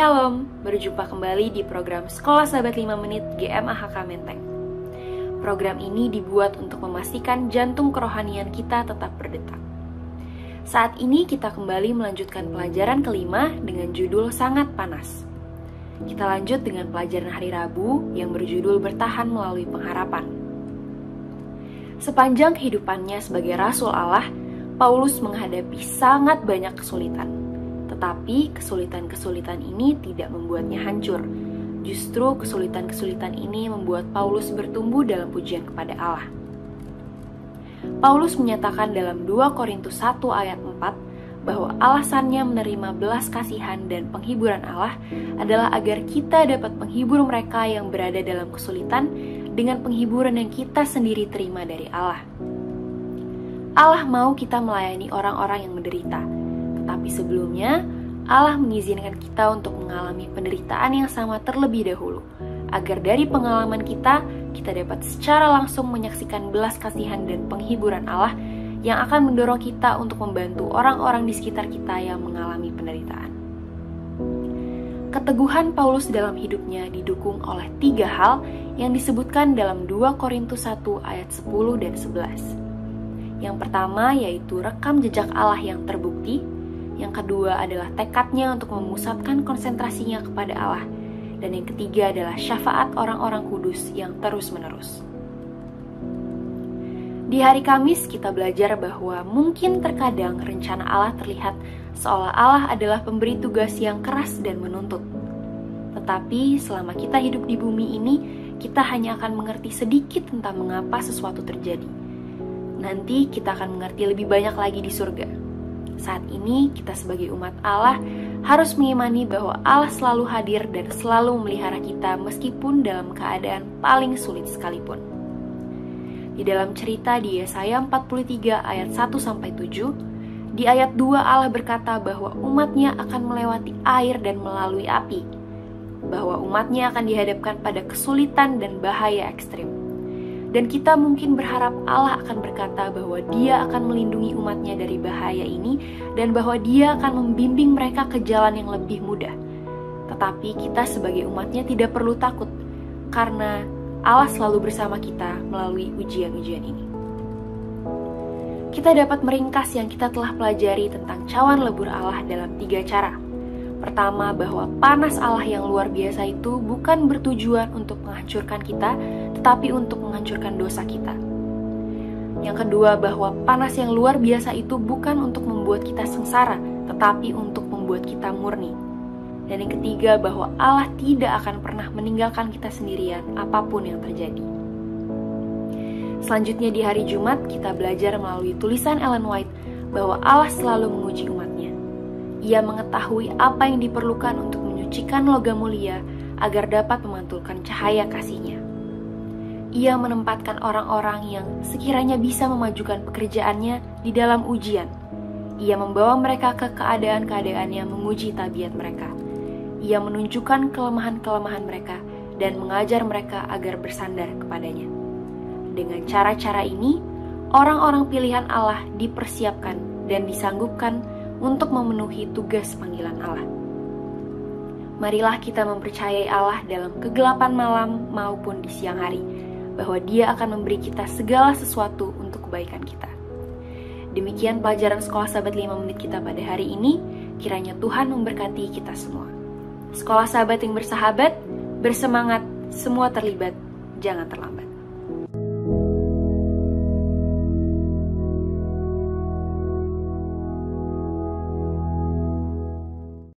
Shalom, berjumpa kembali di program Sekolah Sahabat 5 Menit GMAHK Menteng. Program ini dibuat untuk memastikan jantung kerohanian kita tetap berdetak. Saat ini kita kembali melanjutkan pelajaran kelima dengan judul Sangat Panas. Kita lanjut dengan pelajaran hari Rabu yang berjudul Bertahan Melalui Pengharapan. Sepanjang kehidupannya sebagai Rasul Allah, Paulus menghadapi sangat banyak kesulitan. Tetapi kesulitan-kesulitan ini tidak membuatnya hancur. Justru kesulitan-kesulitan ini membuat Paulus bertumbuh dalam pujian kepada Allah. Paulus menyatakan dalam 2 Korintus 1 ayat 4 bahwa alasannya menerima belas kasihan dan penghiburan Allah adalah agar kita dapat menghibur mereka yang berada dalam kesulitan dengan penghiburan yang kita sendiri terima dari Allah. Allah mau kita melayani orang-orang yang menderita. Tetapi sebelumnya, Allah mengizinkan kita untuk mengalami penderitaan yang sama terlebih dahulu, agar dari pengalaman kita dapat secara langsung menyaksikan belas kasihan dan penghiburan Allah yang akan mendorong kita untuk membantu orang-orang di sekitar kita yang mengalami penderitaan. Keteguhan Paulus dalam hidupnya didukung oleh 3 hal yang disebutkan dalam 2 Korintus 1 ayat 10 dan 11. Yang pertama yaitu rekam jejak Allah yang terbukti. Yang kedua adalah tekadnya untuk memusatkan konsentrasinya kepada Allah. Dan yang ketiga adalah syafaat orang-orang kudus yang terus-menerus. Di hari Kamis kita belajar bahwa mungkin terkadang rencana Allah terlihat seolah Allah adalah pemberi tugas yang keras dan menuntut. Tetapi selama kita hidup di bumi ini, kita hanya akan mengerti sedikit tentang mengapa sesuatu terjadi. Nanti kita akan mengerti lebih banyak lagi di surga. Saat ini kita sebagai umat Allah harus mengimani bahwa Allah selalu hadir dan selalu memelihara kita meskipun dalam keadaan paling sulit sekalipun. Di dalam cerita di Yesaya 43 ayat 1-7, di ayat 2 Allah berkata bahwa umatnya akan melewati air dan melalui api, bahwa umatnya akan dihadapkan pada kesulitan dan bahaya ekstrim. Dan kita mungkin berharap Allah akan berkata bahwa Dia akan melindungi umatnya dari bahaya ini dan bahwa Dia akan membimbing mereka ke jalan yang lebih mudah. Tetapi kita sebagai umatnya tidak perlu takut karena Allah selalu bersama kita melalui ujian-ujian ini. Kita dapat meringkas yang kita telah pelajari tentang cawan lebur Allah dalam 3 cara. Pertama, bahwa panas Allah yang luar biasa itu bukan bertujuan untuk menghancurkan kita, tetapi untuk menghancurkan dosa kita. Yang kedua, bahwa panas yang luar biasa itu bukan untuk membuat kita sengsara, tetapi untuk membuat kita murni. Dan yang ketiga, bahwa Allah tidak akan pernah meninggalkan kita sendirian apapun yang terjadi. Selanjutnya di hari Jumat, kita belajar melalui tulisan Ellen White bahwa Allah selalu menguji umatnya. Ia mengetahui apa yang diperlukan untuk menyucikan logam mulia agar dapat memantulkan cahaya kasih-Nya. Ia menempatkan orang-orang yang sekiranya bisa memajukan pekerjaannya di dalam ujian. Ia membawa mereka ke keadaan-keadaan yang menguji tabiat mereka. Ia menunjukkan kelemahan-kelemahan mereka dan mengajar mereka agar bersandar kepadanya. Dengan cara-cara ini, orang-orang pilihan Allah dipersiapkan dan disanggupkan untuk memenuhi tugas panggilan Allah. Marilah kita mempercayai Allah dalam kegelapan malam maupun di siang hari, bahwa Dia akan memberi kita segala sesuatu untuk kebaikan kita. Demikian pelajaran Sekolah Sahabat 5 Menit kita pada hari ini, kiranya Tuhan memberkati kita semua. Sekolah Sahabat yang bersahabat, bersemangat, semua terlibat, jangan terlambat.